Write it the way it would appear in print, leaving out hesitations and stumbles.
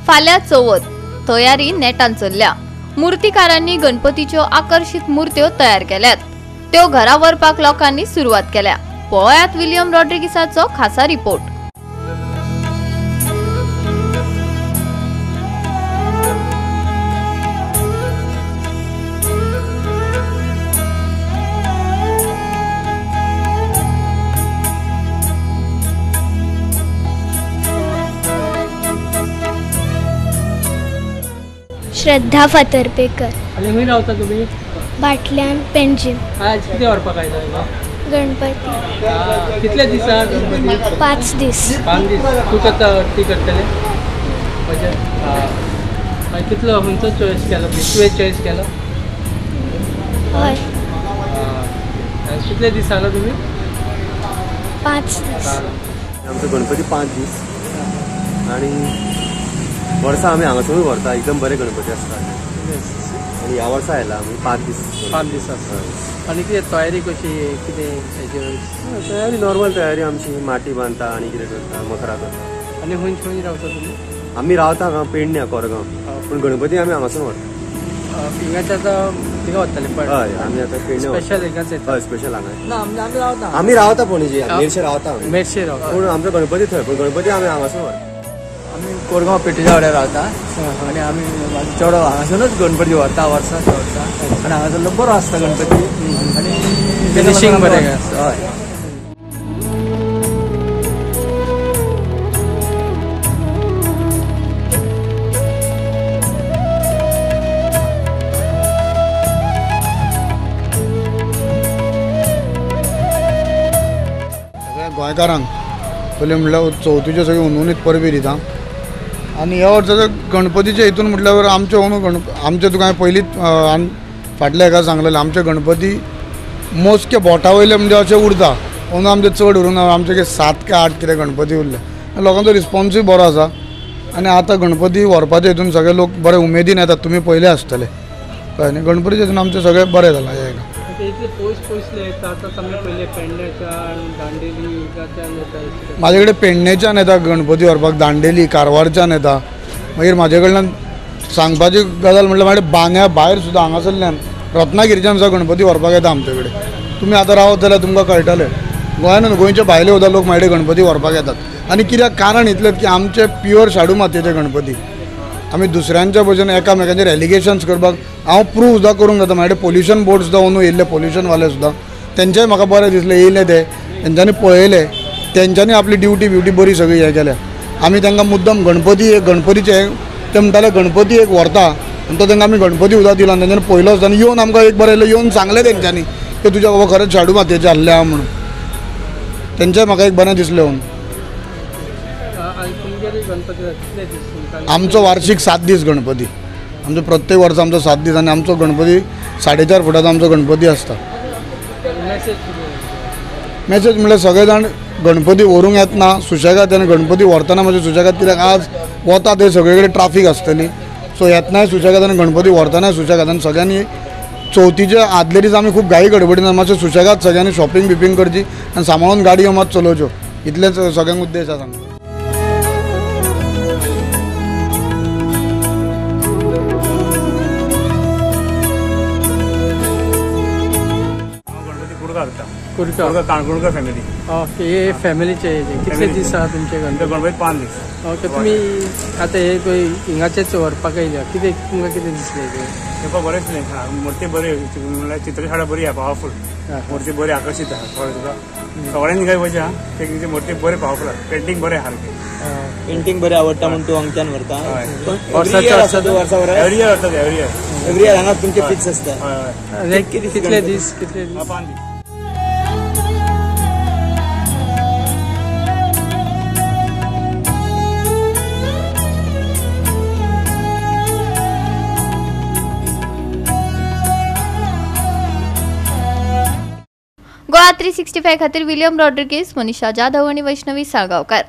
फाल्यां चवथ तयारी नेटान चल्ल्या। मूर्तीकारांनी गणपतीच्यो आकर्षित मूर्त्यो तयार केल्यात। त्यो घरा व्हरपाक लोकांनी सुरवात केल्या। पळयात विलियम रॉड्रिगीसाचो खासा रिपोर्ट। श्रद्धा फातर्पेकर। आणि खंय रावता तुम्ही? बाटल्यान पेंजीम। आज किती व्हरपाक आयला? गणपती। कितले दिसा गणपती? 5 दीस। 5 दीस। तू ती करतले? म्हणजे कितलो खंयचो चॉईस केलो? तुवें चॉईस केलो? हय। कितले दीस आला तुम्ही? 5 दीस। आमचो गणपती 5 दीस आणि वर्सा आमी हांगासरूच व्हरता। एकदम बरे गणपती आसता आणि ह्या वर्सा आयला आमी 5 दीस। 5 दीस आसता। आणि कितें तयारी कशी? कितें तयारी नॉर्मल तयारी आमची माटी बांदता आणि कितें करता मकरा करता। आणि खंय रावता तुम्ही? आमी रावता हांगा पेडण्या कोरगांव, पूण गणपती आमी हांगासून व्हरता। हिंगाचे आतां थिंगा वतले पण हय आमी आतां पेडण्या स्पेशल हिंगाच येता। हय स्पेशल हांगा ना आमी रावता। आमी रावता पणजी मेरशे रावता आमी। मेरशे रावता पूण आमचो गणपती थंय, पूण गणपती आमी हांगासून व्हरता। आमी कोरगांव पेटीच्या वाड्यार रावता आणि आमी म्हाजो चेडो हांगासूनच गणपती व्हरता वर्सा व्हरता आणि हांगासरलो बरो आसता गणपती आणि फिनिशिंग बरें आसता। हय। गोंयकारांक पयलीं म्हणल्यार चवथीच्यो सगळ्यो उनवणीत परबी दिता आनी ह्या वर्साच्या गणपतीच्या हितून म्हटल्यार आमचे तुका हांवें पयलींच फाटल्या हेका सांगलेलें आमचे गणपती मोजके बोटा वयले म्हणजे अशें उरता। अंदू आमचे चड उरूंक ना, आमचे 7 काय 8 कितें गणपती उरले। लोकांचो रिस्पॉन्सूय बरो आसा आनी आतां गणपती व्हरपाच्या हितून सगळे लोक बरे उमेदीन येतात। तुमी पयले आसतले कळ्ळें न्ही? गणपतीच्या हितून आमचे सगळे बरें जाला हे हेका। म्हाजे कडेन पेडणेच्यान येता गणपती व्हरपाक, दांडेली कारवारच्यान येता। मागीर म्हाजे कडल्यान सांगपाची गजाल म्हटल्यार म्हाजे बांद्या भायर सुद्दां हांगासरल्यान रत्नागिरीच्यान सुद्दां गणपती व्हरपाक येता आमचे कडेन। तुमी आतां रावत जाल्यार तुमकां कळटलें गोंयान गोंयचे भायले सुद्दां लोक म्हाजे कडेन गणपती व्हरपाक येतात। आनी कित्याक कारण इतलेंच की आमचे प्युअर शाडू मातयेचे गणपती। आमी दुसऱ्यांच्या भशेन एकामेकांचेर एलिगेशन्स करपाक हांव प्रूव सुद्दां करूंक जाता। म्हाजे पोल्युशन बोर्ड सुद्दां अंदू येयल्ले पोल्युशनवाले सुद्दां, तेंचेय म्हाका बरें दिसलें येयले तेंच्यांनी पळयले, तेंच्यांनी आपली ड्युटी बरी सगळी हें केल्या। आमी तांकां मुद्दम गणपतीचे ते म्हणटाले गणपती एक व्हरता आनी तो तांकां आमी गणपती सुद्दां दिलो आनी तेंच्यांनी पयलो सुद्दां आनी येवन आमकां एक बरें येवन सांगलें तेंच्यांनी की तुज्या बाबा खरेंच शाडू मातयेचे आहले आहा म्हणून। तेंचेय म्हाका एक बरें दिसलें येवन। आमचो वार्षिक 7 दीस गणपती, आमचो प्रत्येक वर्सा आमचो 7 दीस आनी आमचो गणपती 4.5 फुटाचो आमचो गणपती आसता। मेसेज म्हणल्यार सगळे जाण गणपती व्हरूंक येतना सुशेगाद आनी गणपती व्हरतना मातशें सुशेगाद, कित्याक आज वता थंय सगळे कडेन ट्राफीक आसतली, सो येतनाय सुशेगाद आनी गणपती व्हरतनाय सुशेगाद। आनी सगळ्यांनी चवथीच्या आदले दीस आमी खूब घाई गडबडीन मातशें सुशेगाद सगळ्यांनी शॉपिंग बिपिंग करची आनी सांबाळून गाडयो मात चलोवच्यो, इतलेंच सगळ्यांक उद्देश आसा सांगपाचो। काणकोणकर फॅमिली। ओके, हे फॅमिलीचे कितले दीस आहा तुमचे गणपती? 5 दीस। ओके, तुमी आतां हे पळय हिंगाचेच व्हरपाक येयल्या, कितें तुमकां कितें दिसलें? तेंका बरें दिसलें, मूर्ती बरी म्हणल्यार चित्रशाळा बरी आहा, पावरफूल मूर्ती बरी आकर्शीत आहा। थोडे तुका सगळ्यांनी काय वजह आहा तेंची मूर्ती बरी पावरफूल आहा, पेंटींग बरें आहा। पेंटींग बरें आवडटा म्हणून तूं हांगच्यान व्हरता? वर्सा एवरी इयर व्हरता, एवरी इयर हांगा तुमचें फिक्स आसता। कितले दीस? 5 दीस। गोवा 365 खातीर विलियम रॉड्रिगीस, मनीषा जाधव आणि वैष्णवी साळगांवकार।